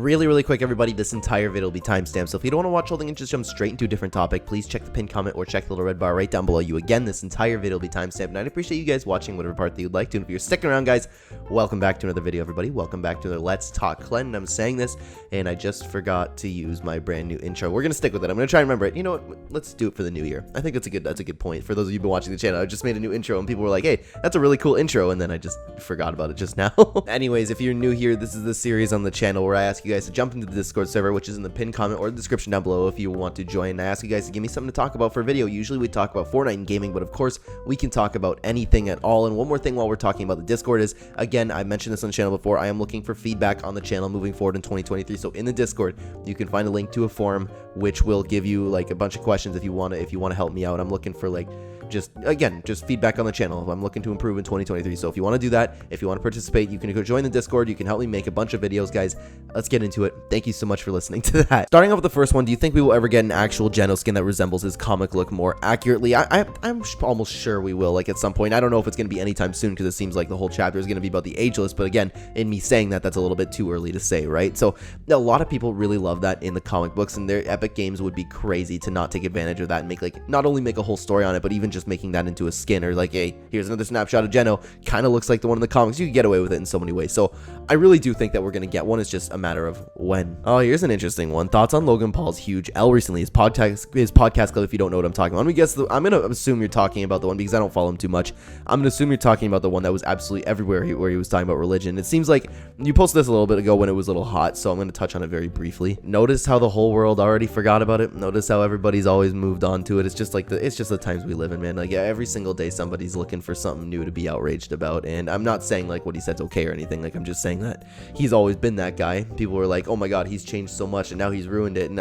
Really quick, everybody, this entire video will be timestamped, so if you don't want to watch whole thing and just jump straight into a different topic, please check the pinned comment or check the little red bar right down below you. Again, this entire video will be timestamped, and I'd appreciate you guys watching whatever part that you'd like to. And if you're sticking around, guys, welcome back to another video, everybody. Welcome back to another Let's Talk Clen. And I'm saying this, and I just forgot to use my brand new intro. We're gonna stick with it. I'm gonna try and remember it. You know what? Let's do it for the new year. I think that's a good point. For those of you who've been watching the channel, I just made a new intro, and people were like, "Hey, that's a really cool intro," and then I just forgot about it just now. Anyways, if you're new here, this is the series on the channel where I ask you guys to jump into the Discord server, which is in the pinned comment or the description down below if you want to join. I ask you guys to give me something to talk about for a video. Usually we talk about Fortnite and gaming, but of course we can talk about anything at all. And one more thing while we're talking about the Discord is, again, I mentioned this on the channel before, I am looking for feedback on the channel moving forward in 2023. So in the Discord, you can find a link to a forum which will give you like a bunch of questions if you want to help me out. I'm looking for like just feedback on the channel. I'm looking to improve in 2023. So if you want to do that, if you want to participate, you can go join the Discord. You can help me make a bunch of videos, guys. Let's get into it. Thank you so much for listening to that. Starting off with the first one, do you think we will ever get an actual Geno skin that resembles his comic look more accurately? I'm almost sure we will, like at some point. I don't know if it's going to be anytime soon because it seems like the whole chapter is going to be about the ageless. But again, in me saying that, that's a little bit too early to say, right? So a lot of people really love that in the comic books, and their Epic Games would be crazy to not take advantage of that and make like not only make a whole story on it, but even just making that into a skin, or like, hey, here's another snapshot of Geno, kind of looks like the one in the comics. You can get away with it in so many ways. So I really do think that we're going to get one. It's just a matter of when. Oh, here's an interesting one. Thoughts on Logan Paul's huge L recently, his podcast clip, if you don't know what I'm talking about. I'm going to assume you're talking about the one because I don't follow him too much. I'm going to assume you're talking about the one that was absolutely everywhere where he was talking about religion. It seems like you posted this a little bit ago when it was a little hot, so I'm going to touch on it very briefly. Notice how the whole world already forgot about it. Notice how everybody's always moved on to it. It's just like it's just the times we live in, man. Like every single day somebody's looking for something new to be outraged about, and I'm not saying like what he said's okay or anything. Like I'm just saying that he's always been that guy. People were like, oh my god, he's changed so much and now he's ruined it, and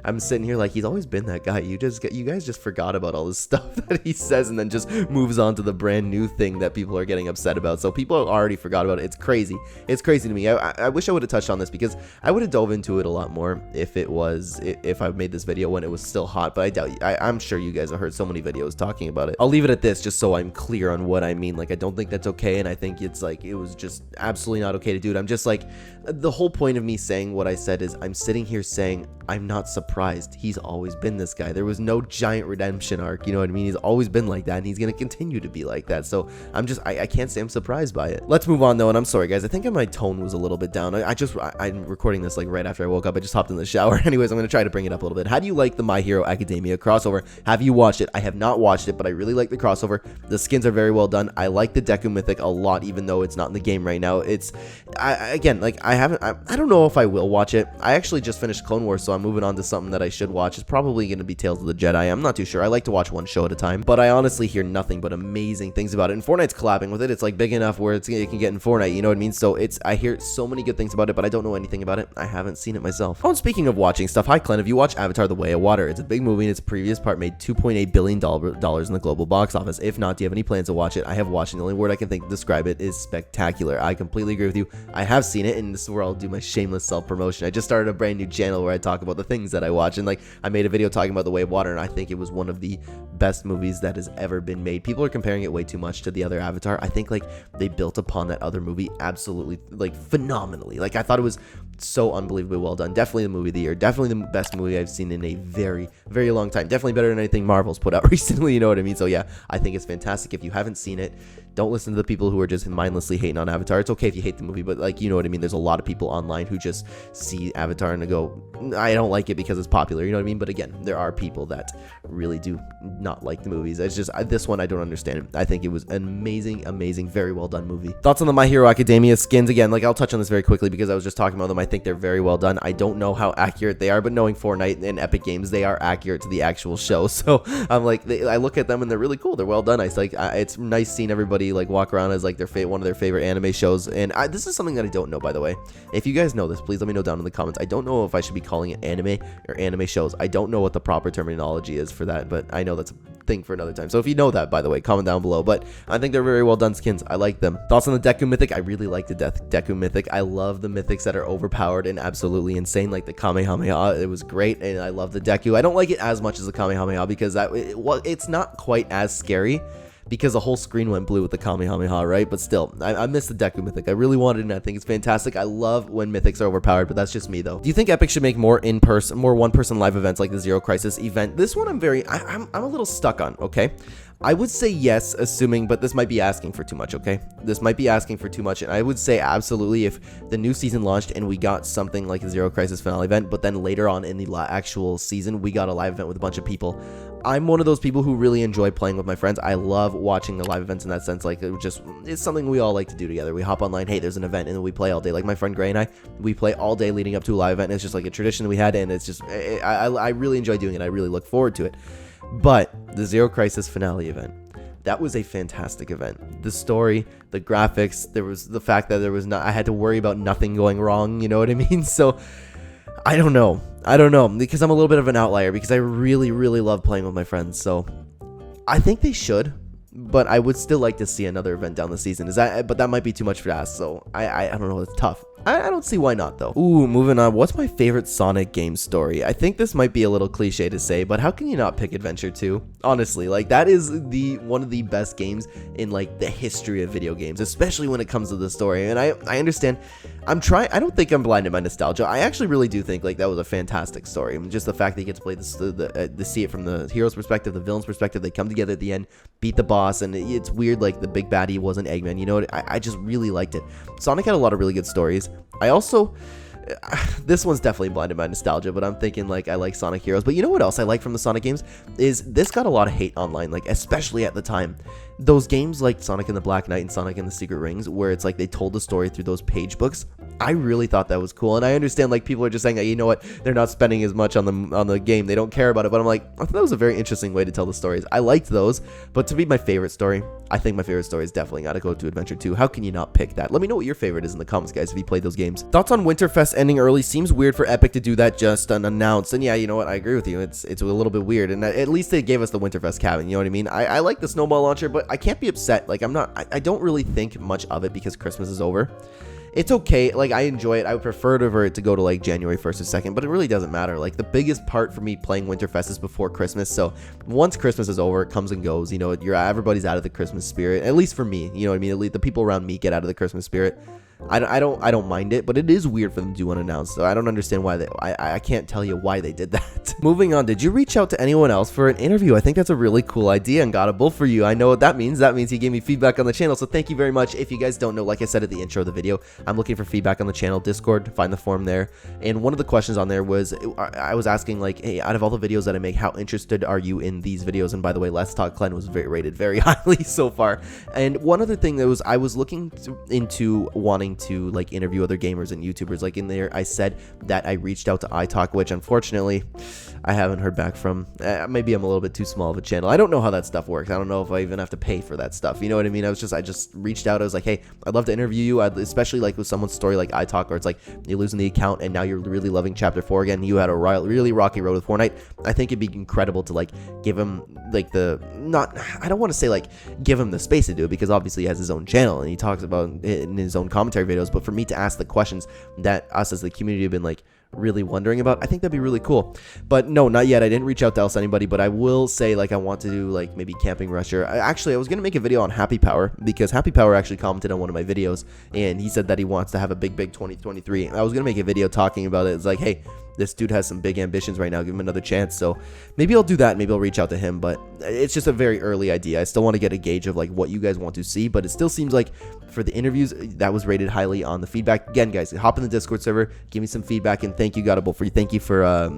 I'm sitting here like, he's always been that guy. You guys just forgot about all this stuff that he says and then just moves on to the brand new thing that people are getting upset about. So people already forgot about it. It's crazy to me. I wish I would have touched on this because I would have dove into it a lot more if I made this video when it was still hot, but I doubt I'm sure you guys have heard so many videos talking about it. I'll leave it at this just so I'm clear on what I mean. Like, I don't think that's okay, and I think it's like it was just absolutely not okay to do it. I'm just like, the whole point of me saying what I said is I'm sitting here saying I'm not surprised. He's always been this guy. There was no giant redemption arc, you know what I mean? He's always been like that, and he's gonna continue to be like that. So I can't say I'm surprised by it. Let's move on though, and I'm sorry guys, I think my tone was a little bit down. I'm recording this like right after I woke up. I just hopped in the shower. Anyways, I'm gonna try to bring it up a little bit. How do you like the My Hero Academia crossover? Have you watched it? I have not watched it, but I really like the crossover. The skins are very well done. I like the Deku Mythic a lot, even though it's not in the game right now. I don't know if I will watch it. I actually just finished Clone Wars, so I'm moving on to something that I should watch. It's probably going to be Tales of the Jedi. I'm not too sure. I like to watch one show at a time, but I honestly hear nothing but amazing things about it. And Fortnite's collabing with it. It's like big enough where it can get in Fortnite, you know what I mean? So I hear so many good things about it, but I don't know anything about it. I haven't seen it myself. Oh, and speaking of watching stuff, hi Clen, have you watched Avatar: The Way of Water? It's a big movie, and its previous part made $2.8 billion in the global box office. If not, do you have any plans to watch it? I have watched it. The only word I can think to describe it is spectacular. I completely agree with you. I have seen it, and this is where I'll do my shameless self-promotion. I just started a brand new channel where I talk about the things that I watch, and like I made a video talking about The Way of Water, and I think it was one of the best movies that has ever been made. People are comparing it way too much to the other Avatar. I think like they built upon that other movie absolutely like phenomenally. Like I thought it was so unbelievably well done. Definitely the movie of the year. Definitely the best movie I've seen in a very, very long time. Definitely better than anything Marvel's put out recently, you know what I mean? So yeah, I think it's fantastic. If you haven't seen it, don't listen to the people who are just mindlessly hating on Avatar. It's okay if you hate the movie, but like, you know what I mean? There's a lot of people online who just see Avatar and go, I don't like it because it's popular, you know what I mean? But again, there are people that really do not like the movies. It's just, this one I don't understand. I think it was an amazing, very well done movie. Thoughts on the My Hero Academia skins? Again, like I'll touch on this very quickly because I was just talking about them. I think they're very well done. I don't know how accurate they are, but knowing Fortnite and Epic Games, they are accurate to the actual show. So I'm like, I look at them and they're really cool. They're well done. It's nice seeing everybody like walk around as like one of their favorite anime shows. And this is something that I don't know, by the way. If you guys know this, please let me know down in the comments. I don't know if I should be calling it anime or anime shows. I don't know what the proper terminology is for that, but I know that's a thing for another time. So if you know that, by the way, comment down below. But I think they're very well done skins. I like them. Thoughts on the Deku Mythic? I really like the Deku Mythic. I love the mythics that are overpowered and absolutely insane, like the Kamehameha. It was great, and I love the Deku. I don't like it as much as the Kamehameha because it's not quite as scary, because the whole screen went blue with the Kamehameha, right? But still, I miss the Deku Mythic. I really wanted it, and I think it's fantastic. I love when Mythics are overpowered, but that's just me, though. Do you think Epic should make more in-person, more one-person live events like the Zero Crisis event? This one I'm a little stuck on, okay? I would say yes, assuming, but this might be asking for too much, okay? This might be asking for too much, and I would say absolutely if the new season launched and we got something like a Zero Crisis finale event, but then later on in the actual season, we got a live event with a bunch of people. I'm one of those people who really enjoy playing with my friends. I love watching the live events in that sense. Like, it's something we all like to do together. We hop online, hey, there's an event, and then we play all day. Like my friend Gray and I, we play all day leading up to a live event, and it's just like a tradition we had, and it's just, I really enjoy doing it. I really look forward to it. But the Zero Crisis finale event, that was a fantastic event. The story, the graphics, there was the fact that I had to worry about nothing going wrong, you know what I mean? So I don't know, because I'm a little bit of an outlier because I really, really love playing with my friends. So I think they should, but I would still like to see another event down the season. But that might be too much for ask. So I don't know. It's tough. I don't see why not, though. Ooh, moving on. What's my favorite Sonic game story? I think this might be a little cliche to say, but how can you not pick Adventure 2? Honestly, like, that is one of the best games in, like, the history of video games, especially when it comes to the story. And I understand. I don't think I'm blinded by nostalgia. I actually really do think, like, that was a fantastic story. I mean, just the fact that you get to play to see it from the hero's perspective, the villain's perspective. They come together at the end, beat the boss, and it's weird, like, the big baddie wasn't Eggman. You know what? I just really liked it. Sonic had a lot of really good stories. I also, this one's definitely blinded by nostalgia, but I'm thinking, like, I like Sonic Heroes. But you know what else I like from the Sonic games is this got a lot of hate online, like, especially at the time. Those games like Sonic and the Black Knight and Sonic and the Secret Rings, where it's like they told the story through those page books, I really thought that was cool. And I understand, like, people are just saying, you know what, they're not spending as much on the game, they don't care about it. But I'm like, I thought that was a very interesting way to tell the stories. I liked those, but to be my favorite story, I think my favorite story is definitely got to go to Adventure 2. How can you not pick that? Let me know what your favorite is in the comments, guys, if you played those games. Thoughts on Winterfest ending early? Seems weird for Epic to do that just unannounced. And yeah, you know what, I agree with you. It's a little bit weird. And at least they gave us the Winterfest cabin, you know what I mean? I like the snowball launcher, but I can't be upset. Like, I don't really think much of it because Christmas is over. It's okay, like, I enjoy it. I would prefer for it to go to, like, January 1st or 2nd, but it really doesn't matter. Like, the biggest part for me playing Winterfest is before Christmas, so once Christmas is over, it comes and goes, you know, everybody's out of the Christmas spirit, at least for me, you know what I mean? At least the people around me get out of the Christmas spirit. I don't mind it, but it is weird for them to do unannounced, so I don't understand why I can't tell you why they did that. Moving on, did you reach out to anyone else for an interview? I think that's a really cool idea and got a bull for you. I know what that means. That means he gave me feedback on the channel, so thank you very much. If you guys don't know, like I said at the intro of the video, I'm looking for feedback on the channel, Discord, find the form there. And one of the questions on there was, I was asking, like, hey, out of all the videos that I make, how interested are you in these videos? And by the way, Let's Talk Clen was rated very highly so far. And one other thing that was, I was looking into wanting to, like, interview other gamers and YouTubers. Like, in there I said that I reached out to iTalk, which unfortunately I haven't heard back from. Maybe I'm a little bit too small of a channel. I don't know how that stuff works. I don't know if I even have to pay for that stuff, you know what I mean? I just reached out. I was like, hey, I'd love to interview you. especially like with someone's story like iTalk, where it's like you're losing the account and now you're really loving Chapter 4 again. You had a really rocky road with Fortnite. I think it'd be incredible to, like, give him, like, I don't want to say, like, give him the space to do it, because obviously he has his own channel and he talks about it in his own commentary videos, but for me to ask the questions that us as the community have been, like, really wondering about, I think that'd be really cool. But no, not yet. I didn't reach out to anybody, but I will say, like, I want to do, like, maybe Camping Rusher. I was gonna make a video on Happy Power, because Happy Power actually commented on one of my videos and he said that he wants to have a big 2023, and I was gonna make a video talking about it. It's like, hey, this dude has some big ambitions right now, give him another chance. So maybe I'll do that, maybe I'll reach out to him, but it's just a very early idea. I still want to get a gauge of, like, what you guys want to see, but it still seems like for the interviews, that was rated highly on the feedback. Again, guys, hop in the Discord server, give me some feedback, and thank you, Godable, for you. Thank you for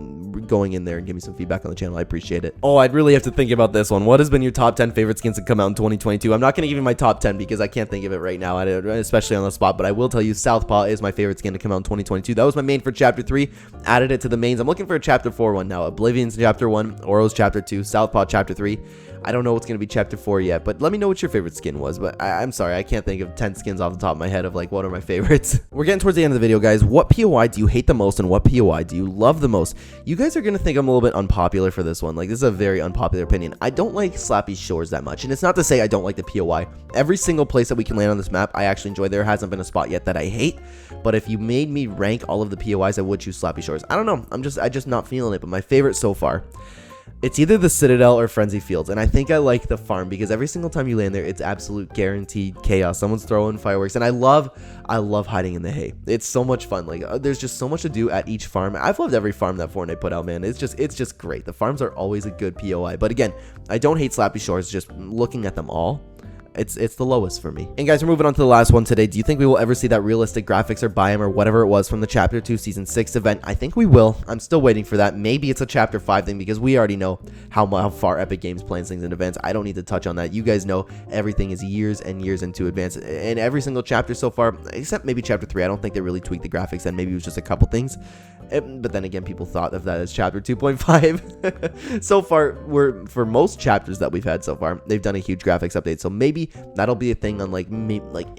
going in there and give me some feedback on the channel. I appreciate it. Oh, I'd really have to think about this one. What has been your top 10 favorite skins to come out in 2022? I'm not going to give you my top 10 because I can't think of it right now, especially on the spot, but I will tell you Southpaw is my favorite skin to come out in 2022. That was my main for Chapter 3. Added it to the mains. I'm looking for a Chapter 4 one now. Oblivion's Chapter 1, Oro's Chapter 2, Southpaw Chapter 3. I don't know what's going to be Chapter 4 yet, but let me know what your favorite skin was. But I'm sorry, I can't think of 10 skins off the top of my head of, like, what are my favorites. We're getting towards the end of the video, guys. What POI do you hate the most and what POI do you love the most? You guys are going to think I'm a little bit unpopular for this one. Like, this is a very unpopular opinion. I don't like Slappy Shores that much, and it's not to say I don't like the POI. Every single place that we can land on this map, I actually enjoy. There hasn't been a spot yet that I hate, but if you made me rank all of the POIs, I would choose Slappy Shores. I don't know. I'm just not feeling it, but my favorite so far It's either the Citadel or Frenzy Fields, and I think I like the farm because every single time you land there, it's absolute guaranteed chaos. Someone's throwing fireworks, and I love hiding in the hay. It's so much fun. Like there's just so much to do at each farm. I've loved every farm that Fortnite put out, man. It's just great. The farms are always a good POI. But again, I don't hate Slappy Shores. Just looking at them all, it's the lowest for me. And guys, we're moving on to the last one today. Do you think we will ever see that realistic graphics or biome or whatever it was from the Chapter 2 Season 6 event? I think we will. I'm still waiting for that. Maybe it's a Chapter 5 thing because we already know how far Epic Games plans things in advance. I don't need to touch on that. You guys know everything is years and years into advance. And every single chapter so far, except maybe Chapter 3, I don't think they really tweaked the graphics, and maybe it was just a couple things. But then again, people thought of that as Chapter 2.5. So far, for most chapters that we've had so far, they've done a huge graphics update. So maybe that'll be a thing on like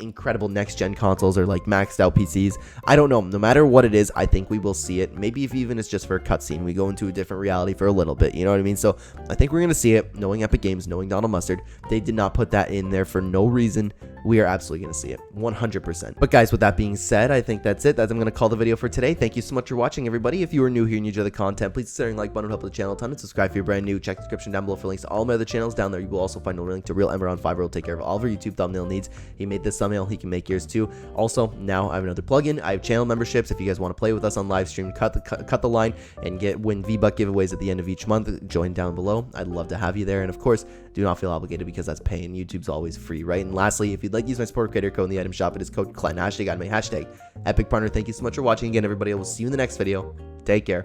incredible next-gen consoles or like maxed out PCs. I don't know. No matter what it is, I think we will see it. Maybe if even it's just for a cutscene, we go into a different reality for a little bit. You know what I mean? So I think we're gonna see it. Knowing Epic Games, knowing Donald Mustard, they did not put that in there for no reason. We are absolutely going to see it 100%. But guys, with that being said, I think that's it. I'm going to call the video for today. Thank you so much for watching, everybody. If you are new here and you enjoy the content, please consider like button, help the channel a ton, and subscribe if you're brand new. Check the description down below for links to all my other channels. Down there, you will also find a link to Real Ember on Fiverr. Will take care of all of our YouTube thumbnail needs. He made this thumbnail. He can make yours too. Also, now I have another plugin. I have channel memberships. If you guys want to play with us on live stream, cut the line and win V-Buck giveaways at the end of each month, join down below. I'd love to have you there. And of course, do not feel obligated because that's paying. YouTube's always free, right? And lastly, if you'd like to use my support creator code in the item shop, it is code Clen, #anime, #Epic Partner. Thank you so much for watching again, everybody. I will see you in the next video. Take care.